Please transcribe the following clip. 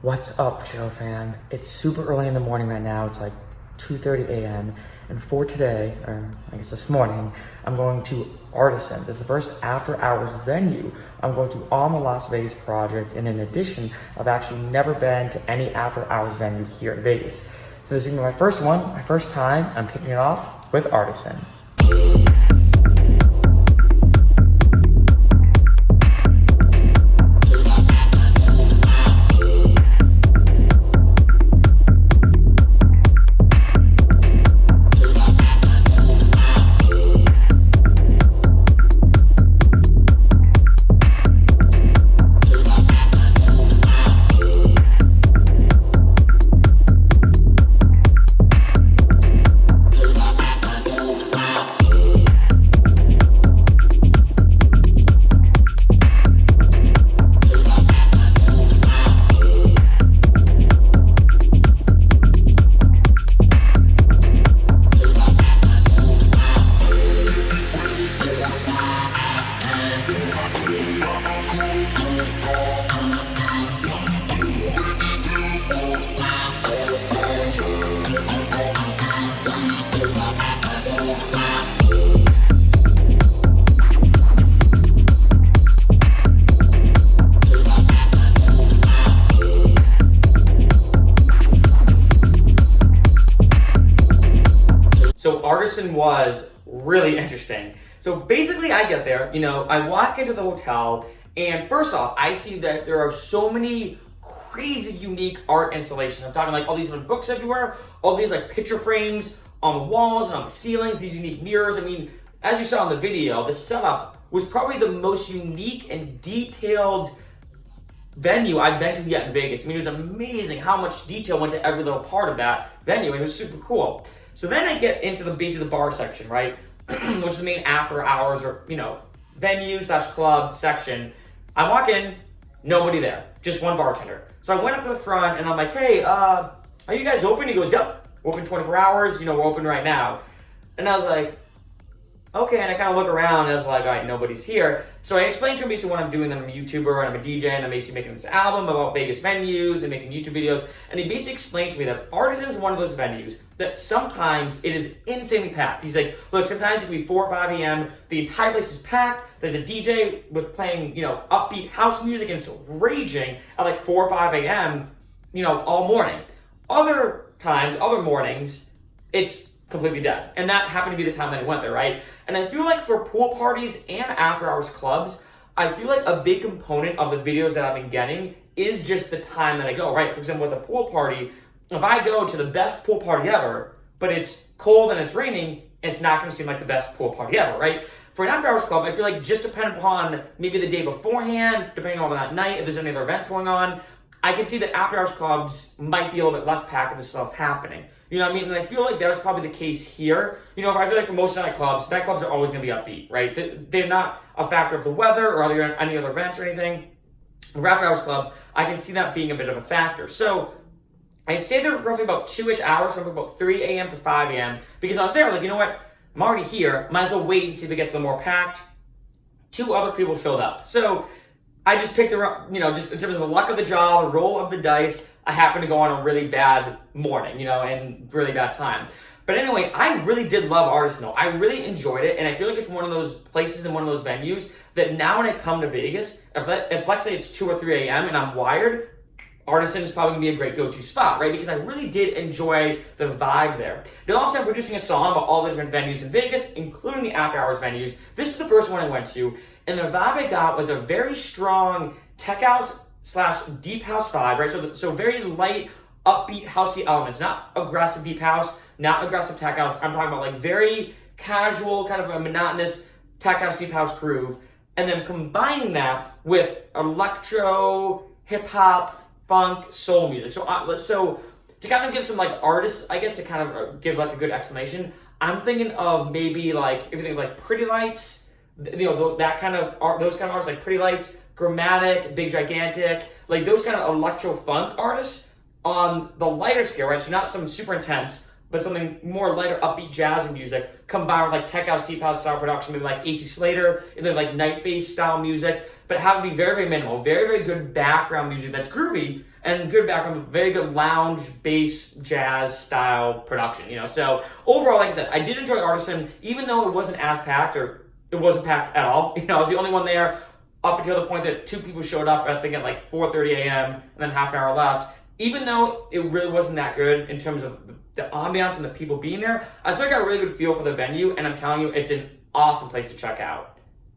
What's up, Joe fam? It's super early in the morning right now. It's like 2:30 a.m. And for today, or I guess this morning, I'm going to Artisan. This is the first after hours venue I'm going to on the Las Vegas project. And in addition, I've actually never been to any after hours venue here in Vegas. So this is gonna be my first one, my first time. I'm kicking it off with Artisan. So Artisan was really interesting. So basically I get there, I walk into the hotel, and first off, I see that there are so many crazy unique art installations. I'm talking like all these different books everywhere, all these like picture frames on the walls and on the ceilings, these unique mirrors. I mean, as you saw in the video, the setup was probably the most unique and detailed venue I've been to yet in Vegas. I mean, it was amazing how much detail went to every little part of that venue, and it was super cool. So then I get into basically the bar section, right? Which is the main after hours or, venue/club section. I walk in, nobody there, just one bartender. So I went up to the front and I'm like, hey, are you guys open? He goes, yep, we're open 24 hours, we're open right now. And I was like, okay, and I kind of look around and I was like, all right, nobody's here. So I explained to him basically what I'm doing, that I'm a YouTuber and I'm a DJ and I'm basically making this album about Vegas venues and making YouTube videos. And he basically explained to me that Artisan is one of those venues that sometimes it is insanely packed. He's like, look, sometimes it can be 4 or 5 a.m. The entire place is packed. There's a DJ with playing, upbeat house music and it's raging at like 4 or 5 a.m., all morning. Other times, other mornings, it's completely dead. And that happened to be the time that I went there, right? And I feel like for pool parties and after hours clubs, I feel like a big component of the videos that I've been getting is just the time that I go, right? For example, with a pool party, if I go to the best pool party ever, but it's cold and it's raining, it's not gonna seem like the best pool party ever, right? For an after hours club, I feel like just depending upon maybe the day beforehand, depending on that night, if there's any other events going on, I can see that after hours clubs might be a little bit less packed with this stuff happening. You know what I mean? And I feel like that was probably the case here. If I feel like for most nightclubs are always going to be upbeat, right? They're not a factor of the weather or any other events or anything. For after hours clubs, I can see that being a bit of a factor. So I stayed there roughly about 2-ish hours, roughly about 3 a.m. to 5 a.m. because I was there, like, you know what? I'm already here. Might as well wait and see if it gets a little more packed. 2 other people showed up. So I just picked just in terms of the luck of the draw, the roll of the dice, I happened to go on a really bad morning, and really bad time. But anyway, I really did love Artisan though. I really enjoyed it, and I feel like it's one of those places and one of those venues that now when I come to Vegas, if let's say it's 2 or 3 a.m. and I'm wired, Artisan is probably gonna be a great go-to spot, right? Because I really did enjoy the vibe there. They also are producing a song about all the different venues in Vegas, including the after hours venues. This is the first one I went to, and the vibe I got was a very strong tech house / deep house vibe, right? So very light, upbeat, housey elements, not aggressive deep house, not aggressive tech house. I'm talking about like very casual, kind of a monotonous tech house, deep house groove, and then combining that with electro, hip hop, funk, soul music. So to kind of give some like artists, I guess to kind of give like a good explanation, I'm thinking of maybe like if you think of like Pretty Lights, that kind of art, those kind of artists like Pretty Lights, Grammatic, Big Gigantic, like those kind of electro funk artists on the lighter scale, right? So not some super intense, but something more lighter, upbeat, jazzy music, combined with like tech house, deep house style production, maybe like AC Slater, and then like night bass style music, but have it be very, very minimal, very, very good background music that's groovy, and good background, very good lounge, bass, jazz style production, you know? So overall, like I said, I did enjoy Artisan, even though it wasn't as packed, or it wasn't packed at all. You know, I was the only one there up until the point that 2 people showed up, I think at like 4:30 a.m., and then half an hour left. Even though it really wasn't that good in terms of the ambiance and the people being there, I still got a really good feel for the venue, and I'm telling you, it's an awesome place to check out.